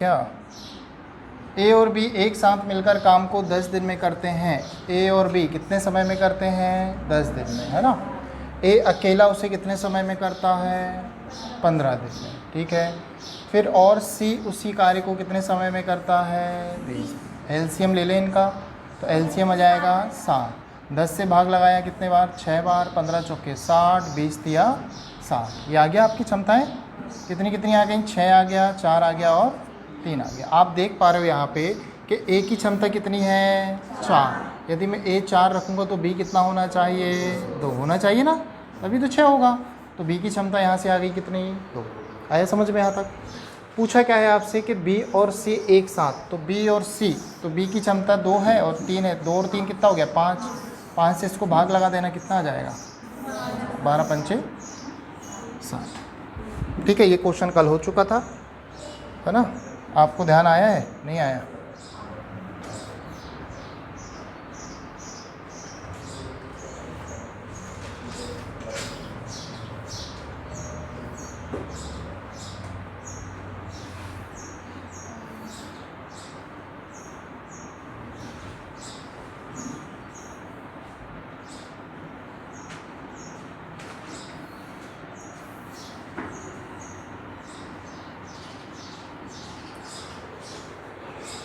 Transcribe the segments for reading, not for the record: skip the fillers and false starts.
क्या ए और बी एक साथ मिलकर काम को 10 दिन में करते हैं। ए और बी कितने समय में करते हैं? 10 दिन में, है ना। ए अकेला उसे कितने समय में करता है? 15 दिन में, ठीक है। फिर और सी उसी कार्य को कितने समय में करता है? 20। एलसीएम ले लें इनका, तो एलसीएम आ जाएगा 7। 10 से भाग लगाया कितने बार? 6 बार। 15 चौके 60, 20 दिया 60। ये आ गया आपकी क्षमताएं। कितनी कितनी आ गई? 6 आ गया, 4 आ गया और 3 आ गया। आप देख पा रहे हो यहाँ पे कि ए की क्षमता कितनी है? 4। यदि मैं ए 4 रखूँगा तो बी कितना होना चाहिए? 2 होना चाहिए ना, तभी तो 6 होगा। तो बी की क्षमता यहाँ से आ गई कितनी? 2। आया समझ में यहाँ तक? पूछा क्या है आपसे कि बी और सी एक साथ, तो बी और सी, तो बी की क्षमता 2 है और 3 है। 2 और 3 कितना हो गया? 5। 5 से इसको भाग लगा देना, कितना आ जाएगा? 12 पंचे 7। ठीक है, ये क्वेश्चन कल हो चुका था, है ना। आपको ध्यान आया है? नहीं आया?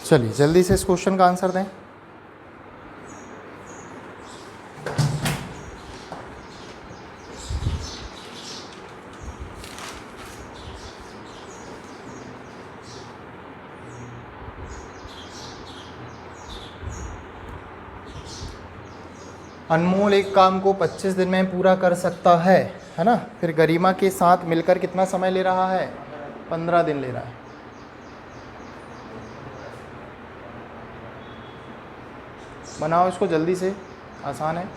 चलिए जल्दी से इस क्वेश्चन का आंसर दें। अनमोल एक काम को 25 दिन में पूरा कर सकता है ना। फिर गरिमा के साथ मिलकर कितना समय ले रहा है? 15 दिन ले रहा है। बनाओ इसको जल्दी से, आसान है।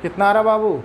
कितना आ रहा बाबू?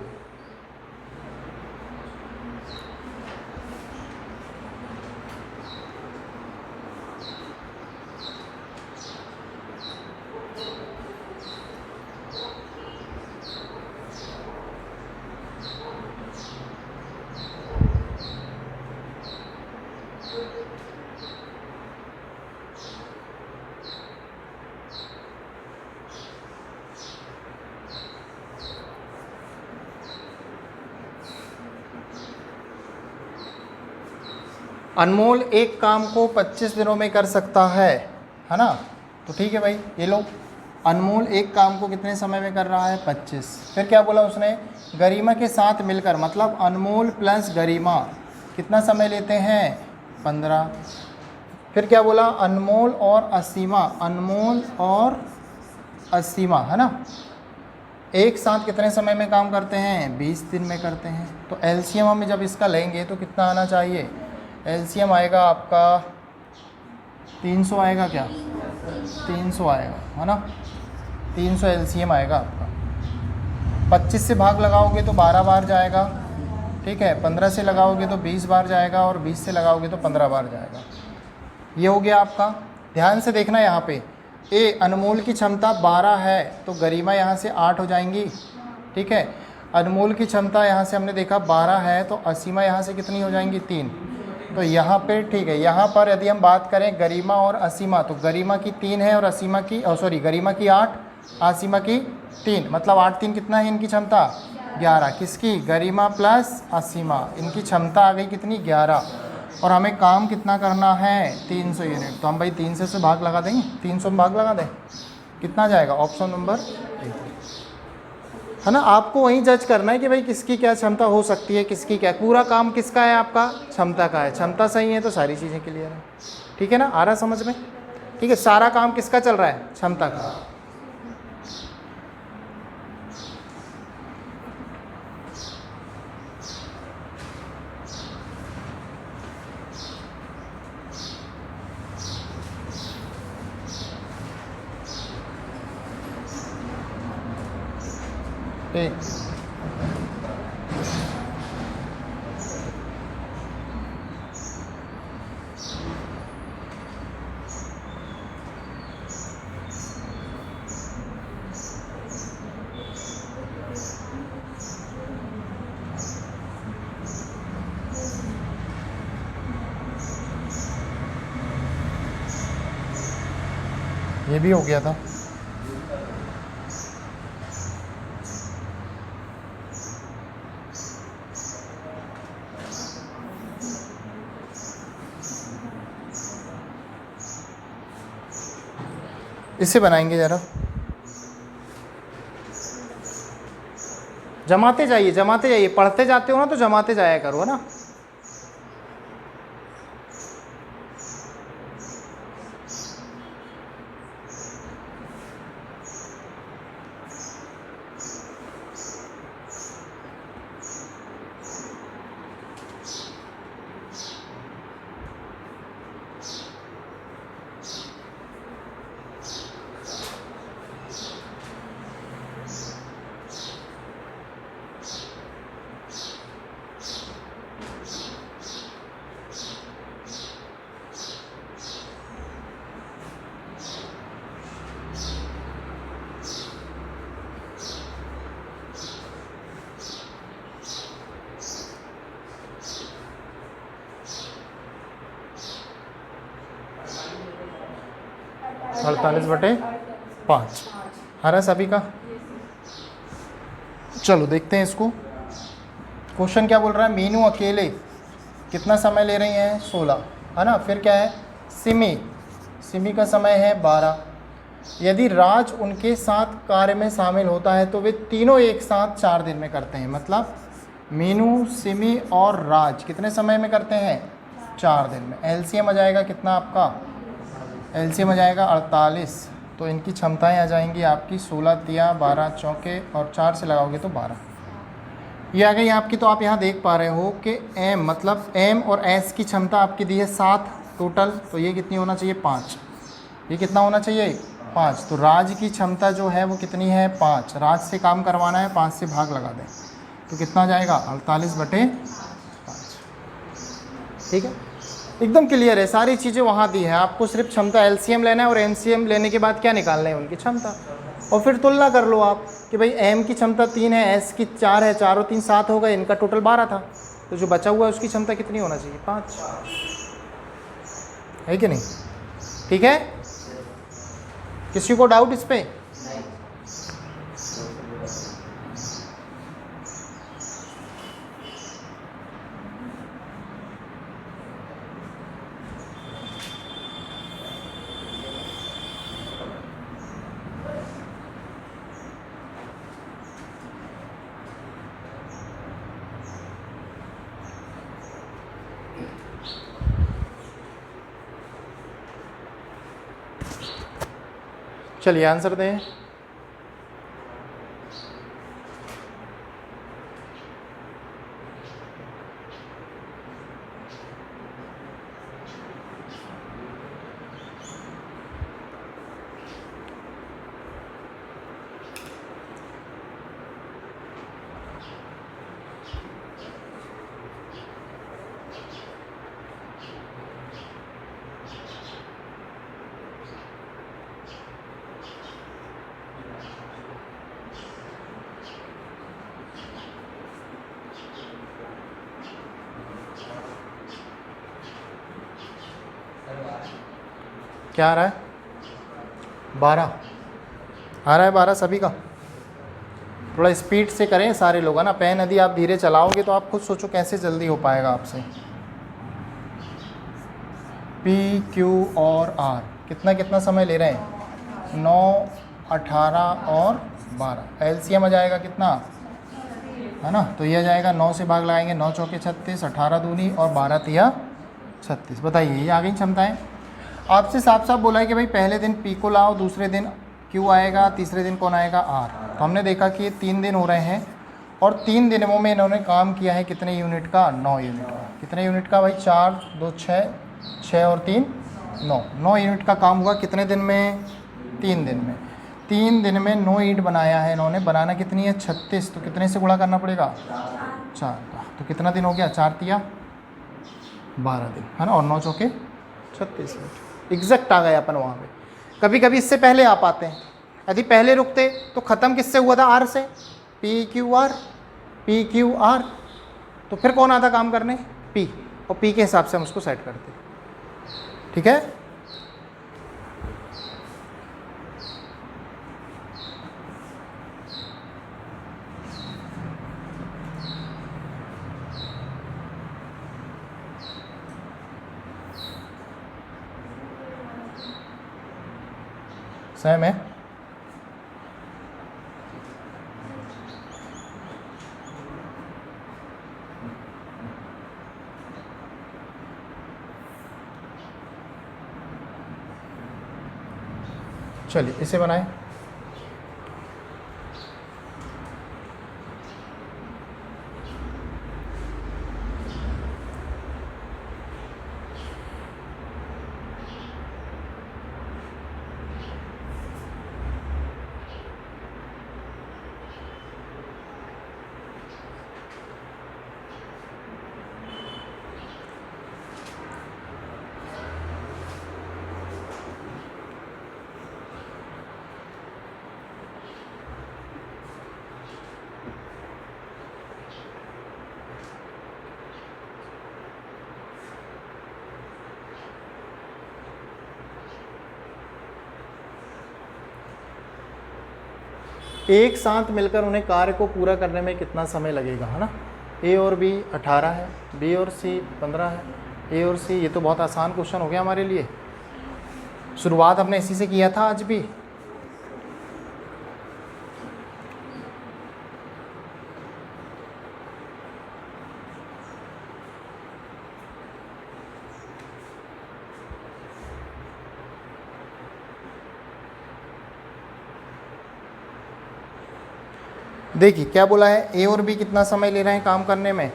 अनमोल एक काम को 25 दिनों में कर सकता है ना। तो ठीक है भाई, ये लो, अनमोल एक काम को कितने समय में कर रहा है? 25। फिर क्या बोला उसने? गरिमा के साथ मिलकर, मतलब अनमोल प्लस गरिमा कितना समय लेते हैं? 15। फिर क्या बोला? अनमोल और असीमा, अनमोल और असीमा, है ना, एक साथ कितने समय में काम करते हैं? 20 दिन में करते हैं। तो एलसीएम हम जब इसका लेंगे तो कितना आना चाहिए? एलसीएम आएगा आपका 300 आएगा क्या? 300 आएगा, है ना। 300 एलसीएम आएगा आपका। 25 से भाग लगाओगे तो 12 बार जाएगा, ठीक है। 15 से लगाओगे तो 20 बार जाएगा और 20 से लगाओगे तो 15 बार जाएगा। ये हो गया आपका। ध्यान से देखना यहाँ पे, ए अनमोल की क्षमता 12 है तो गरिमा यहाँ से 8 हो जाएंगी, ठीक है। अनमोल की क्षमता यहाँ से हमने देखा 12 है तो असीमा यहाँ से कितनी हो जाएंगी? 3। तो यहाँ पे ठीक है, यहाँ पर यदि हम बात करें गरिमा और असीमा, तो गरिमा की 3 है और असीमा की गरिमा की 8, असीमा की 3, मतलब 8 3 कितना है इनकी क्षमता? 11। किसकी? गरिमा प्लस असीमा, इनकी क्षमता आ गई कितनी? 11। और हमें काम कितना करना है? 300 यूनिट। तो हम भाई 300 से भाग लगा देंगे, 300 में भाग लगा दें, कितना जाएगा? ऑप्शन नंबर 1, है ना। आपको वहीं जज करना है कि भाई किसकी क्या क्षमता हो सकती है, किसकी क्या। पूरा काम किसका है? आपका क्षमता का है। क्षमता सही है तो सारी चीज़ें क्लियर है, ठीक है ना। आ रहा समझ में? ठीक है, सारा काम किसका चल रहा है? क्षमता का। एक। ये भी हो गया था। इसे बनाएंगे ज़रा, जमाते जाइए, पढ़ते जाते हो ना तो जमाते जाया करो, है ना। अड़तालीस बटे 5 आ रहा है सभी का। चलो देखते हैं इसको। क्वेश्चन क्या बोल रहा है, मीनू अकेले कितना समय ले रही हैं, 16, है ना। फिर क्या है, सिमी का समय है 12। यदि राज उनके साथ कार्य में शामिल होता है तो वे तीनों एक साथ 4 दिन में करते हैं। मतलब मीनू, सिमी और राज कितने समय में करते हैं, 4 दिन में। एलसीएम आ जाएगा कितना आपका, एलसीएम आ जाएगा 48। तो इनकी क्षमताएं आ जाएंगी आपकी 16 तिया 12 चौके और 4 से लगाओगे तो 12, ये आ गई आपकी। तो आप यहाँ देख पा रहे हो कि एम मतलब एम और एस की क्षमता आपकी दी है 7 टोटल, तो ये कितनी होना चाहिए, 5। ये कितना होना चाहिए, 5। तो राज की क्षमता जो है वो कितनी है, 5। राज से काम करवाना है, 5 से भाग लगा दें तो कितना जाएगा, 48 बटे 5। ठीक है, एकदम क्लियर है, सारी चीज़ें वहाँ दी है। आपको सिर्फ क्षमता एलसीएम लेना है और एनसीएम लेने के बाद क्या निकालना है, उनकी क्षमता, और फिर तुलना कर लो आप कि भाई एम की क्षमता 3 है, एस की 4 है, 4 और 3 7 हो गए, इनका टोटल 12 था, तो जो बचा हुआ है उसकी क्षमता कितनी होना चाहिए, 5, है कि नहीं। ठीक है, किसी को डाउट इस पर? चलिए आंसर दें। क्या आ रहा है, 12 आ रहा है, 12 सभी का। थोड़ा स्पीड से करें सारे लोग, है ना। पेन यदि आप धीरे चलाओगे तो आप खुद सोचो कैसे जल्दी हो पाएगा आपसे। पी क्यू और आर कितना कितना समय ले रहे हैं, 9 18 और 12। एलसीएम आ जाएगा कितना, है ना। तो ये आ जाएगा, 9 से भाग लगाएंगे, 9 चौके 36, 18 दूनी और 12 तिया 36। बताइए, ये आ गई क्षमताएँ। आपसे साफ साफ बोला है कि भाई पहले दिन पी को लाओ, दूसरे दिन क्यू आएगा, तीसरे दिन कौन आएगा, आर। तो हमने देखा कि ये 3 दिन हो रहे हैं और 3 दिनों में इन्होंने काम किया है कितने यूनिट का, 9 यूनिट का। कितने यूनिट का भाई, 4 2 6, 6 और 3 9, 9 यूनिट का काम हुआ कितने दिन में, 3 दिन में। 3 दिन में 9 ईंट बनाया है इन्होंने, बनाना कितनी है 36, तो कितने से गुणा करना पड़ेगा 4 का, तो कितना दिन हो गया 4 तिया 12 दिन, है ना, और 9 चौके 36 मिनट एग्जैक्ट आ गए अपन वहाँ पे। कभी कभी इससे पहले आ पाते हैं, यदि पहले रुकते तो ख़त्म किससे हुआ था, आर से, PQR, तो फिर कौन आता काम करने, P, और P के हिसाब से हम उसको सेट करते, ठीक है। सहम है। चलिए इसे बनाएं। एक साथ मिलकर उन्हें कार्य को पूरा करने में कितना समय लगेगा, है ना। A और B 18 है, B और C 15 है, A और C, ये तो बहुत आसान क्वेश्चन हो गया हमारे लिए। शुरुआत हमने इसी से किया था आज भी। देखिए क्या बोला है, A और B कितना समय ले रहे हैं काम करने में,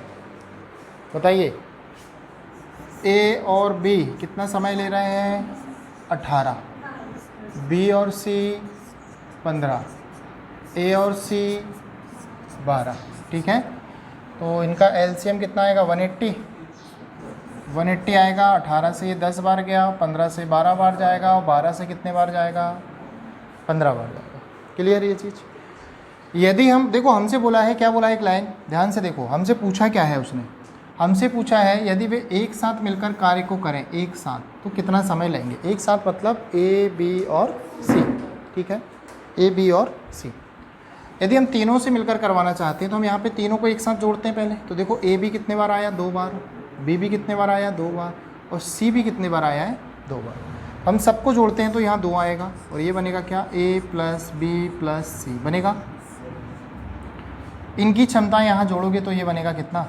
बताइए। A और B कितना समय ले रहे हैं 18, B और C 15, A और C 12, ठीक है। तो इनका LCM कितना आएगा 180 आएगा। 18 से ये 10 बार गया, 15 से 12 बार जाएगा, और 12 से कितने बार जाएगा 15 बार जाएगा। क्लियर ये चीज़। यदि हम देखो, हमसे बोला है, क्या बोला है, एक लाइन ध्यान से देखो, हमसे पूछा क्या है, उसने हमसे पूछा है यदि वे एक साथ मिलकर कार्य को करें एक साथ तो कितना समय लेंगे। एक साथ मतलब A, B और C, ठीक है, A, B और C। यदि हम तीनों से मिलकर करवाना चाहते हैं तो हम यहाँ पे तीनों को एक साथ जोड़ते हैं पहले। तो देखो A भी कितने बार आया 2 बार, B भी कितने बार आया 2 बार, और C भी कितने बार आया है 2 बार। हम सबको जोड़ते हैं तो यहाँ 2 आएगा, और ये बनेगा क्या A + B + C बनेगा। इनकी क्षमता यहाँ जोड़ोगे तो ये बनेगा कितना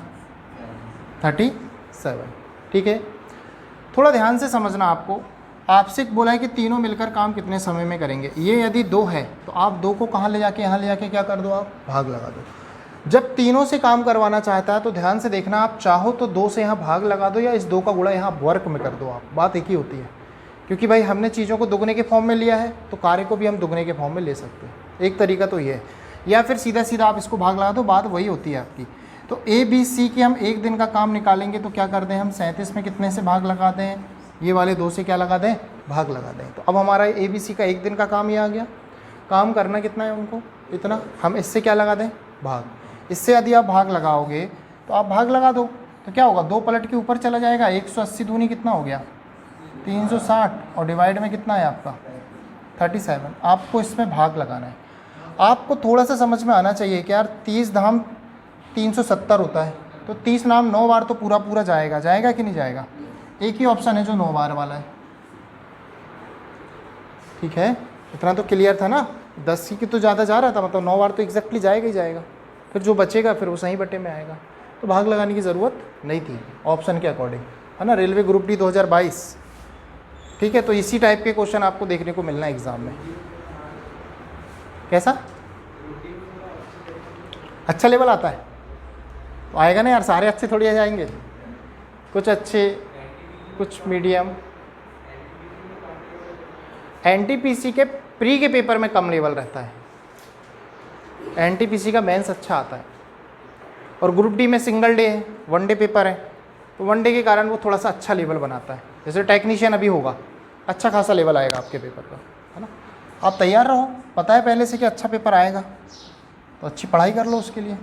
37, ठीक है। थोड़ा ध्यान से समझना, आपको आपसे बोला है कि तीनों मिलकर काम कितने समय में करेंगे। ये यदि 2 है तो आप 2 को कहाँ ले जाके, यहाँ ले जाके क्या कर दो, आप भाग लगा दो। जब तीनों से काम करवाना चाहता है तो ध्यान से देखना, आप चाहो तो 2 से यहाँ भाग लगा दो, या इस 2 का गुणा यहाँ वर्क में कर दो, आप बात एक ही होती है। क्योंकि भाई हमने चीज़ों को दुगने के फॉर्म में लिया है तो कार्य को भी हम दुगने के फॉर्म में ले सकते हैं। एक तरीका तो ये है, या फिर सीधा सीधा आप इसको भाग लगा दो, बात वही होती है आपकी। तो A, B, C की हम एक दिन का काम निकालेंगे तो क्या कर दें हम, 37 में कितने से भाग लगा दें, ये वाले 2 से क्या लगा दें, भाग लगा दें। तो अब हमारा A, B, C का एक दिन का काम ये आ गया। काम करना कितना है उनको, इतना, हम इससे क्या लगा दें, भाग। इससे यदि आप भाग लगाओगे तो आप भाग लगा दो तो क्या होगा, 2 पलट के ऊपर चला जाएगा। 180 दूनी कितना हो गया 360, और डिवाइड में कितना है आपका 37। आपको इसमें भाग लगाना है। आपको थोड़ा सा समझ में आना चाहिए कि यार 30 धाम 370 होता है, तो 30 नाम 9 बार तो पूरा पूरा जाएगा, जाएगा कि नहीं जाएगा। एक ही ऑप्शन है जो 9 बार वाला है, ठीक है। इतना तो क्लियर था ना, 10 की तो ज़्यादा जा रहा था, मतलब 9 बार तो एग्जैक्टली जाएगा ही जाएगा। फिर जो बचेगा फिर वो सही बटे में आएगा, तो भाग लगाने की ज़रूरत नहीं थी ऑप्शन के अकॉर्डिंग, है ना। रेलवे ग्रुप डी 2022, ठीक है। तो इसी टाइप के क्वेश्चन आपको देखने को मिलना है एग्ज़ाम में। कैसा अच्छा लेवल आता है तो आएगा ना यार, सारे अच्छे थोड़ी आ जाएंगे, कुछ अच्छे कुछ मीडियम। एनटीपीसी के प्री के पेपर में कम लेवल रहता है, एनटीपीसी का मेंस अच्छा आता है, और ग्रुप डी में सिंगल डे है, 1 डे पेपर है, तो 1 डे के कारण वो थोड़ा सा अच्छा लेवल बनाता है। जैसे टेक्नीशियन अभी होगा, अच्छा खासा लेवल आएगा आपके पेपर का, है ना। आप तैयार रहो, पता है पहले से कि अच्छा पेपर आएगा, तो अच्छी पढ़ाई कर लो उसके लिए।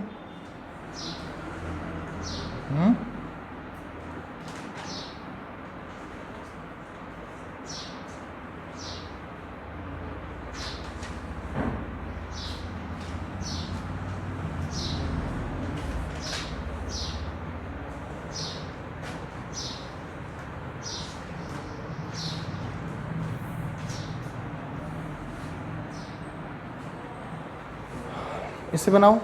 इसे बनाओ।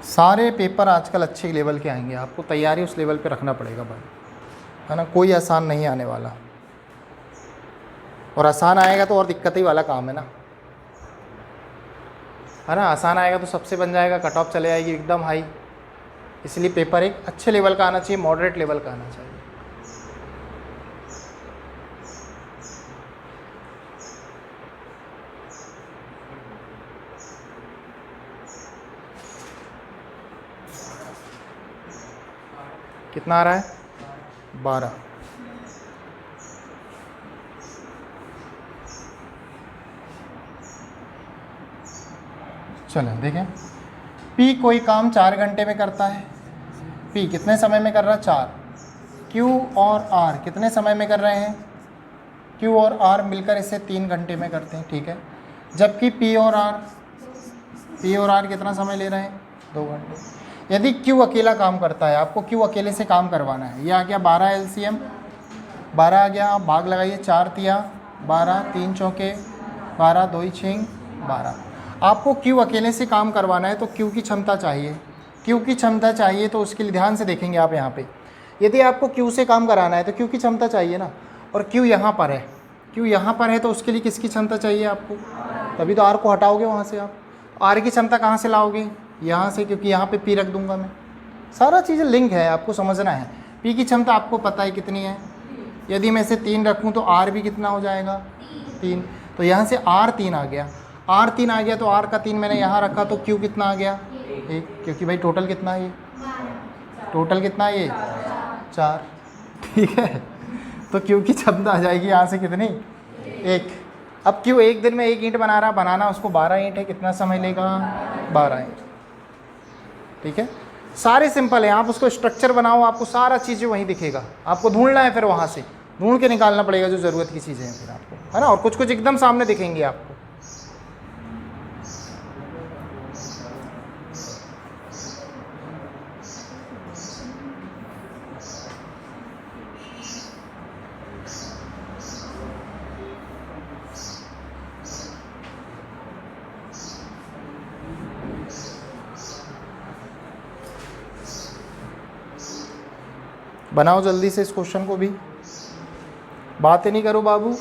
सारे पेपर आजकल अच्छे लेवल के आएंगे, आपको तैयारी उस लेवल पे रखना पड़ेगा भाई, है ना। कोई आसान नहीं आने वाला, और आसान आएगा तो और दिक्कत ही वाला काम है ना, है ना। आसान आएगा तो सबसे बन जाएगा, कट ऑफ चले जाएगी एकदम हाई। इसलिए पेपर एक अच्छे लेवल का आना चाहिए, मॉडरेट लेवल का आना चाहिए। कितना आ रहा है? 12। चलें देखें, P कोई काम 4 घंटे में करता है, P कितने समय में कर रहा है? 4। Q और R कितने समय में कर रहे हैं? Q और R मिलकर इसे 3 घंटे में करते हैं, ठीक है। जबकि P और R कितना समय ले रहे हैं? 2 घंटे। यदि Q अकेला काम करता है, आपको Q अकेले से काम करवाना है, यह आ गया 12 LCM, 12 आ गया, आप भाग लगाइए, 4 तिया 12, 3 चौके 12, 2 6 12। आपको Q अकेले से काम करवाना है तो Q की क्षमता चाहिए, Q की क्षमता चाहिए, तो उसके लिए ध्यान से देखेंगे आप यहाँ पे। यदि आपको Q से काम कराना है तो Q की क्षमता चाहिए ना, और Q यहाँ पर है, Q यहाँ पर है, तो उसके लिए किसकी क्षमता चाहिए आपको? तभी तो R को हटाओगे वहाँ से, आप R की क्षमता कहाँ से लाओगे? यहाँ से, क्योंकि यहाँ पे P रख दूंगा मैं। सारा चीज़ें लिंक है, आपको समझना है। P की क्षमता आपको पता है कितनी है, यदि मैं इसे 3 रखूँ तो R भी कितना हो जाएगा? 3। तो यहाँ से R 3 आ गया, R 3 आ गया, तो R का 3 मैंने यहाँ रखा, तो Q कितना आ गया? 1, क्योंकि भाई टोटल कितना है ये? टोटल कितना है ये? 4, ठीक है। तो Q की क्षमता आ जाएगी यहाँ से कितनी? 1। अब Q एक दिन में 1 ईंट बना रहा, बनाना उसको 12 ईंट है, कितना समय लेगा? 12 ईंट, ठीक है। सारे सिंपल है, आप उसको स्ट्रक्चर बनाओ, आपको सारा चीज़ें वहीं दिखेगा, आपको ढूंढना है, फिर वहाँ से ढूंढ के निकालना पड़ेगा जो ज़रूरत की चीज़ें हैं फिर आपको, है ना। और कुछ कुछ एकदम सामने दिखेंगे आपको। बनाओ जल्दी से इस क्वेश्चन को भी, बातें नहीं करो बाबू।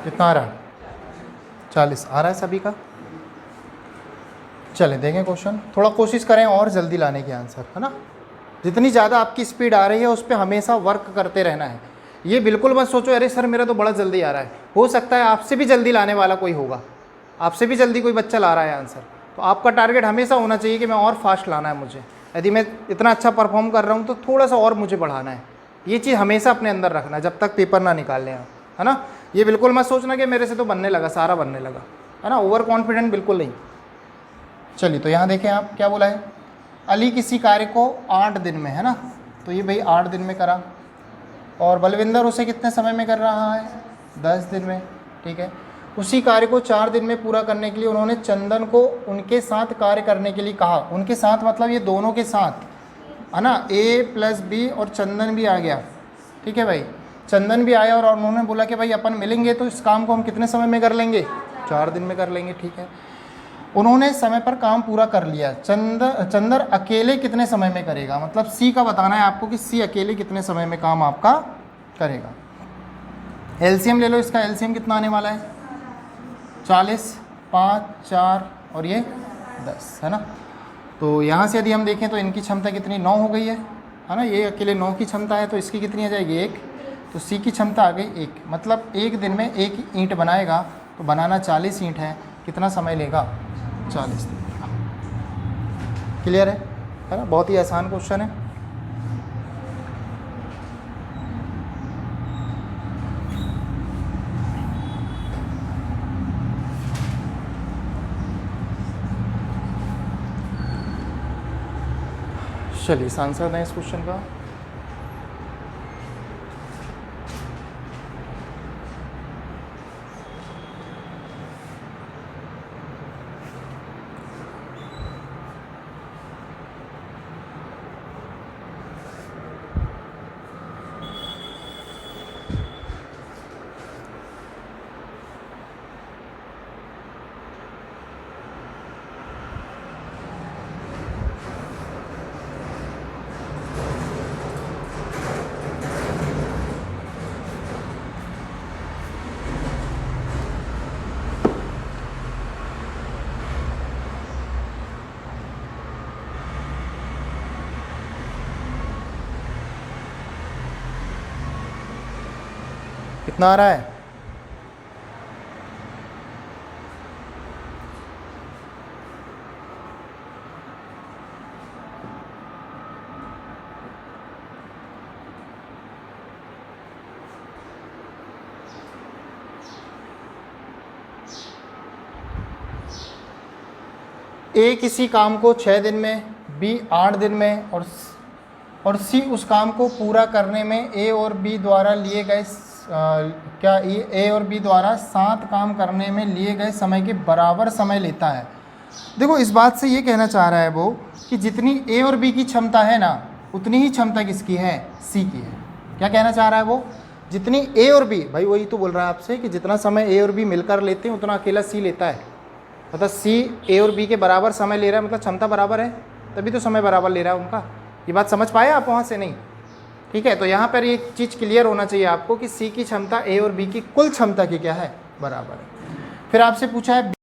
कितना आ रहा है? 40 आ रहा है सभी का। चलें देखें क्वेश्चन, थोड़ा कोशिश करें और जल्दी लाने की आंसर, है ना। जितनी ज़्यादा आपकी स्पीड आ रही है उस पर हमेशा वर्क करते रहना है। ये बिल्कुल मत सोचो अरे सर मेरा तो बड़ा जल्दी आ रहा है, हो सकता है आपसे भी जल्दी लाने वाला कोई होगा, आपसे भी जल्दी कोई बच्चा ला रहा है आंसर। तो आपका टारगेट हमेशा होना चाहिए कि मैं और फास्ट लाना है मुझे, यदि मैं इतना अच्छा परफॉर्म कर रहा हूँ तो थोड़ा सा और मुझे बढ़ाना है। ये चीज़ हमेशा अपने अंदर रखना है जब तक पेपर ना निकाल लें आप, है ना। ये बिल्कुल मत सोचना कि मेरे से तो बनने लगा, सारा बनने लगा, है ना, ओवर कॉन्फिडेंट बिल्कुल नहीं। चलिए तो यहाँ देखें आप क्या बोला है, अली किसी कार्य को 8 दिन में, है ना, तो ये भाई 8 दिन में करा, और बलविंदर उसे कितने समय में कर रहा है, 10 दिन में, ठीक है। उसी कार्य को 4 दिन में पूरा करने के लिए उन्होंने चंदन को उनके साथ कार्य करने के लिए कहा। उनके साथ मतलब ये दोनों के साथ, है ना, A + B और चंदन भी आ गया, ठीक है भाई, चंदन भी आया और उन्होंने बोला कि भाई अपन मिलेंगे तो इस काम को हम कितने समय में कर लेंगे, 4 दिन में कर लेंगे, ठीक है। उन्होंने समय पर काम पूरा कर लिया। चंदर अकेले कितने समय में करेगा, मतलब सी का बताना है आपको कि सी अकेले कितने समय में काम आपका करेगा। एलसीएम ले लो, इसका एलसीएम कितना आने वाला है, 40, 5, 4 और ये 10, है ना। तो यहाँ से यदि हम देखें तो इनकी क्षमता कितनी, 9 हो गई है ना, ये अकेले 9 की क्षमता है, तो इसकी कितनी आ जाएगी, 1, तो सी की क्षमता आ गई 1, मतलब 1 दिन में 1 ईंट बनाएगा, तो बनाना 40 ईंट है, कितना समय लेगा, 40 दिन लेगा। क्लियर है ना, बहुत ही आसान क्वेश्चन है। चलिए इस आंसर दें इस क्वेश्चन का। कितना आ रहा है, ए किसी काम को 6 दिन में, बी 8 दिन में और सी उस काम को पूरा करने में ए और बी द्वारा लिए गए क्या ए और बी द्वारा 7 काम करने में लिए गए समय के बराबर समय लेता है। देखो इस बात से ये कहना चाह रहा है वो कि जितनी ए और बी की क्षमता है ना, उतनी ही क्षमता किसकी है, सी की है। क्या कहना चाह रहा है वो, जितनी ए और बी, भाई वही तो बोल रहा है आपसे कि जितना समय ए और बी मिलकर लेते हैं उतना अकेला सी लेता है, मतलब सी ए और बी के बराबर समय ले रहा है, मतलब क्षमता बराबर है, तभी तो समय बराबर ले रहा है उनका। ये बात समझ पाए आप वहाँ से, नहीं, ठीक है। तो यहाँ पर एक चीज़ क्लियर होना चाहिए आपको कि सी की क्षमता ए और बी की कुल क्षमता की क्या है, बराबर है। फिर आपसे पूछा है